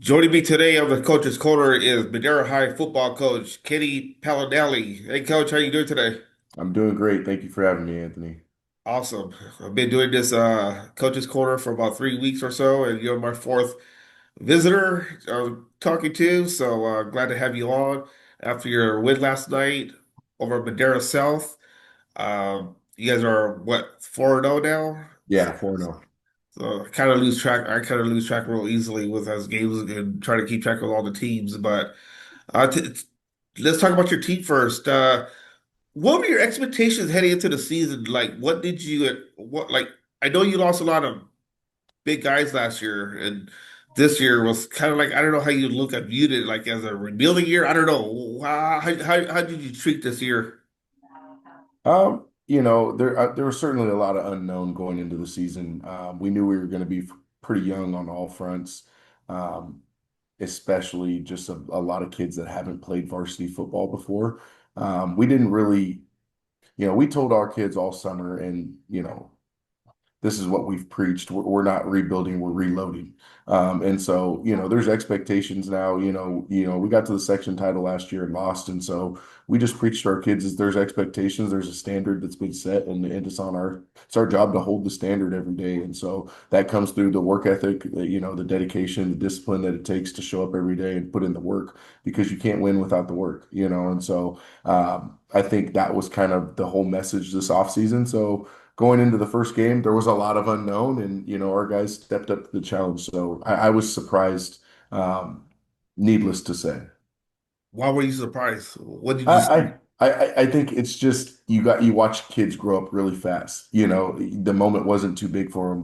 Joining me today on the coach's corner is Madera High football coach Kenny Paolinelli. Hey, coach, how you doing today? I'm doing great. Thank you for having me, Anthony. Awesome. I've been doing this coach's corner for about 3 weeks or so, and you're my fourth visitor talking to. So glad to have you on after your win last night over Madera South. You guys are what 4-0 now? Yeah, 4-0. So I kind of lose track. I kind of lose track real easily with those games and try to keep track of all the teams, but. Uh, t let's talk about your team first. What were your expectations heading into the season? Like, what did you, what, like, I know you lost a lot of big guys last year, and this year was kind of like, I don't know how you look at viewed it, like as a rebuilding year. I don't know. How did you treat this year? There was certainly a lot of unknown going into the season. We knew we were going to be pretty young on all fronts, um, especially just a lot of kids that haven't played varsity football before. We didn't really, we told our kids all summer, and this is what we've preached. We're not rebuilding, we're reloading. And so, there's expectations now. We got to the section title last year and lost, and so we just preached to our kids is there's expectations, there's a standard that's been set, and it's our job to hold the standard every day. And so that comes through the work ethic, the dedication, the discipline that it takes to show up every day and put in the work because you can't win without the work. And so I think that was kind of the whole message this offseason. So going into the first game, there was a lot of unknown, and our guys stepped up to the challenge. So I was surprised, um, needless to say. Why were you surprised? What did you I, see? I think it's just you watch kids grow up really fast. The moment wasn't too big for them.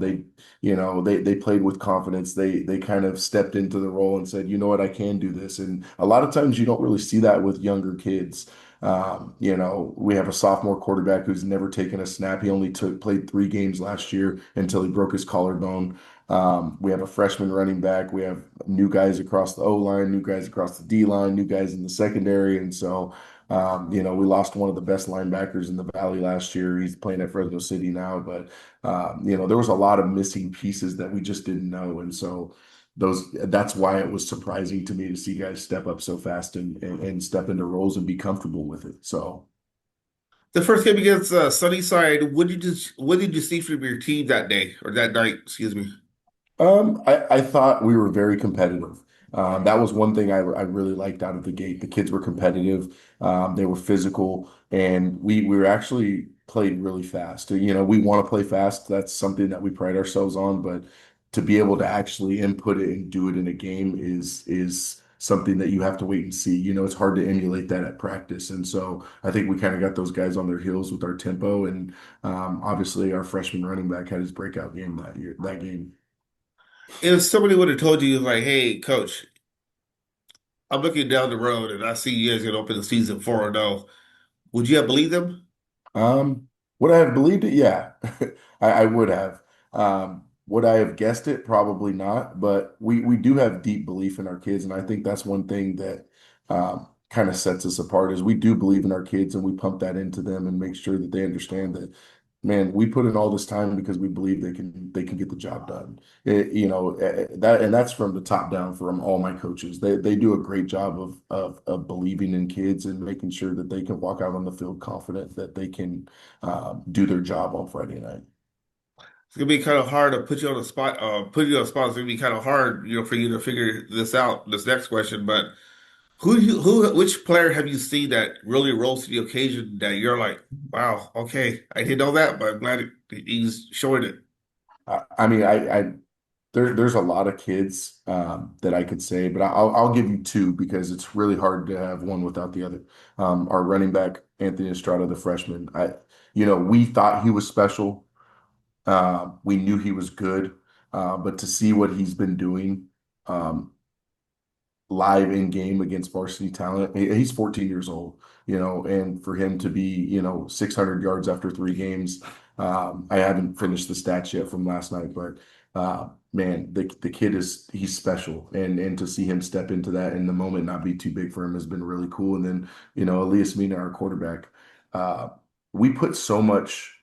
They played with confidence. They kind of stepped into the role and said, you know what, I can do this. And a lot of times you don't really see that with younger kids. We have a sophomore quarterback who's never taken a snap. He only played 3 games last year until he broke his collarbone. We have a freshman running back. We have new guys across the O line, new guys across the D line, new guys in the secondary, and so. We lost one of the best linebackers in the Valley last year. He's playing at Fresno City now, but there was a lot of missing pieces that we just didn't know, and so that's why it was surprising to me to see guys step up so fast and step into roles and be comfortable with it. So. The first game against Sunnyside, what did you see from your team that day or that night? Excuse me. I thought we were very competitive. That was one thing I really liked out of the gate. The kids were competitive, they were physical, and we were actually played really fast. We want to play fast. That's something that we pride ourselves on, but to be able to actually input it and do it in a game is something that you have to wait and see. It's hard to emulate that at practice, and so I think we kind of got those guys on their heels with our tempo, and obviously our freshman running back had his breakout game that game. If somebody would have told you, like, hey, coach, I'm looking down the road and I see you guys gonna open the season 4-0, would you have believed them? Would I have believed it? Yeah, I would have. Would I have guessed it? Probably not. But we do have deep belief in our kids, and I think that's one thing that kind of sets us apart is we do believe in our kids, and we pump that into them and make sure that they understand that, man, we put in all this time because we believe they can get the job done. That's from the top down from all my coaches. They do a great job of believing in kids and making sure that they can walk out on the field confident that they can do their job on Friday night. It's gonna be kind of hard to put you on the spot. Put you on the spot. It's gonna be kind of hard, for you to figure this out. This next question, but which player have you seen that really rose to the occasion that you're like, wow, okay, I didn't know that, but I'm glad he's showing it. I mean, there's a lot of kids that I could say, but I'll give you two because it's really hard to have one without the other. Our running back, Anthony Estrada, the freshman, we thought he was special. We knew he was good, but to see what he's been doing um, live in game against varsity talent, he's 14 years old, and for him to be, 600 yards after 3 games, I haven't finished the stats yet from last night, but man, the kid he's special, and to see him step into that and the moment not be too big for him has been really cool. And then, Elias Mina, our quarterback, we put so much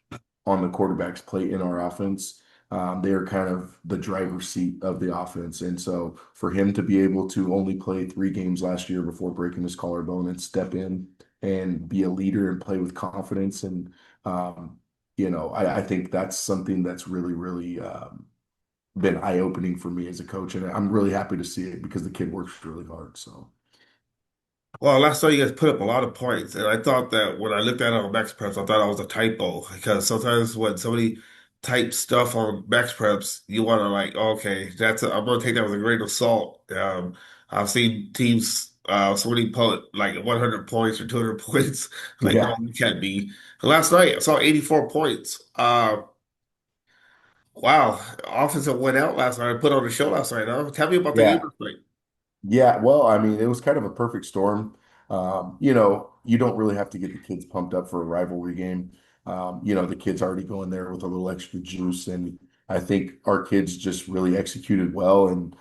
on the quarterback's plate in our offense They are kind of the driver's seat of the offense. And so for him to be able to only play 3 games last year before breaking his collarbone and step in and be a leader and play with confidence and I think that's something that's really, really been eye-opening for me as a coach, and I'm really happy to see it because the kid works really hard. So Well, last night you guys put up a lot of points, and I thought that when I looked at it on Max Preps, I thought that was a typo because sometimes when somebody types stuff on Max Preps, you want to like, oh, okay, I'm gonna take that with a grain of salt. I've seen teams somebody put like 100 points or 200 points, like, no, yeah, you can't be. Last night I saw 84 points. Wow, offense that went out last night. I put on a show last night. Huh? Tell me about the game yeah. last night. Yeah, well, I mean, it was kind of a perfect storm. You don't really have to get the kids pumped up for a rivalry game. The kids already go in there with a little extra juice, and I think our kids just really executed well. And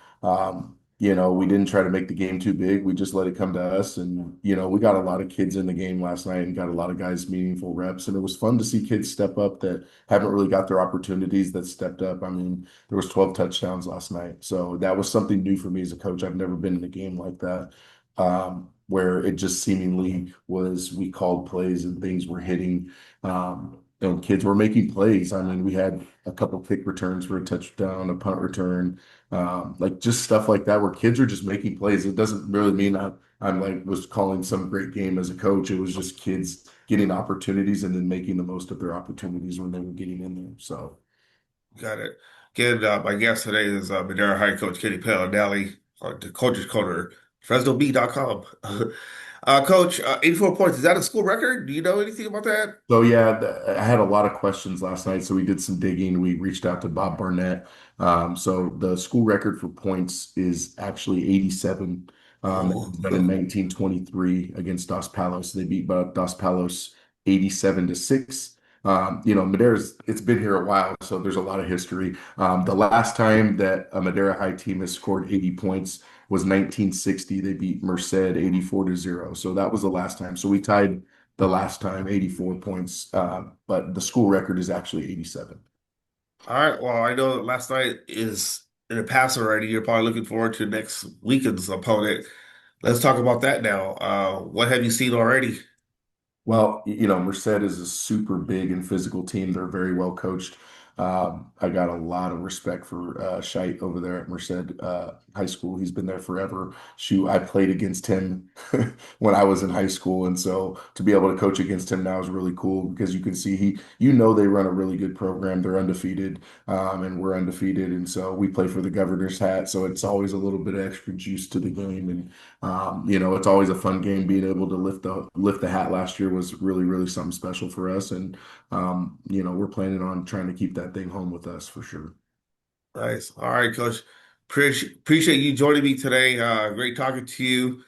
we didn't try to make the game too big. We just let it come to us, and we got a lot of kids in the game last night and got a lot of guys meaningful reps, and it was fun to see kids step up that haven't really got their opportunities that stepped up. I mean, there was 12 touchdowns last night. So that was something new for me as a coach. I've never been in a game like that, where it just seemingly was we called plays and things were hitting. And kids were making plays. I mean, we had a couple kick returns for a touchdown, a punt return, like just stuff like that where kids are just making plays. It doesn't really mean I'm like was calling some great game as a coach. It was just kids getting opportunities and then making the most of their opportunities when they were getting in there. So Got it. Again, my guest today is Madera High coach Kenny Paolinelli, the coach's corner, FresnoB.com. Coach, 84 points. Is that a school record? Do you know anything about that? So yeah, I had a lot of questions last night, so we did some digging. We reached out to Bob Barnett. So the school record for points is actually 87. That Oh, was done in 1923 against Dos Palos. They beat Dos Palos 87-6. Madera's it's been here a while, so there's a lot of history. The last time that a Madera High team has scored 80 points was 1960. They beat Merced 84-0. So that was the last time. So we tied the last time, 84 points, but the school record is actually 87. all right. Well, I know that last night is in the past already. You're probably looking forward to next weekend's opponent. Let's talk about that now. What have you seen already? Well, Merced is a super big and physical team. They're very well coached. I got a lot of respect for Scheit over there at Merced High School. He's been there forever. Shoot, I played against him when I was in high school, and so to be able to coach against him now is really cool because you can see they run a really good program. They're undefeated, and we're undefeated, and so we play for the governor's hat. So it's always a little bit of extra juice to the game, and it's always a fun game. Being able to lift the hat last year was really, really something special for us. And we're planning on trying to keep that thing home with us for sure. Nice. All right, Coach. Appreciate you joining me today. Great talking to you.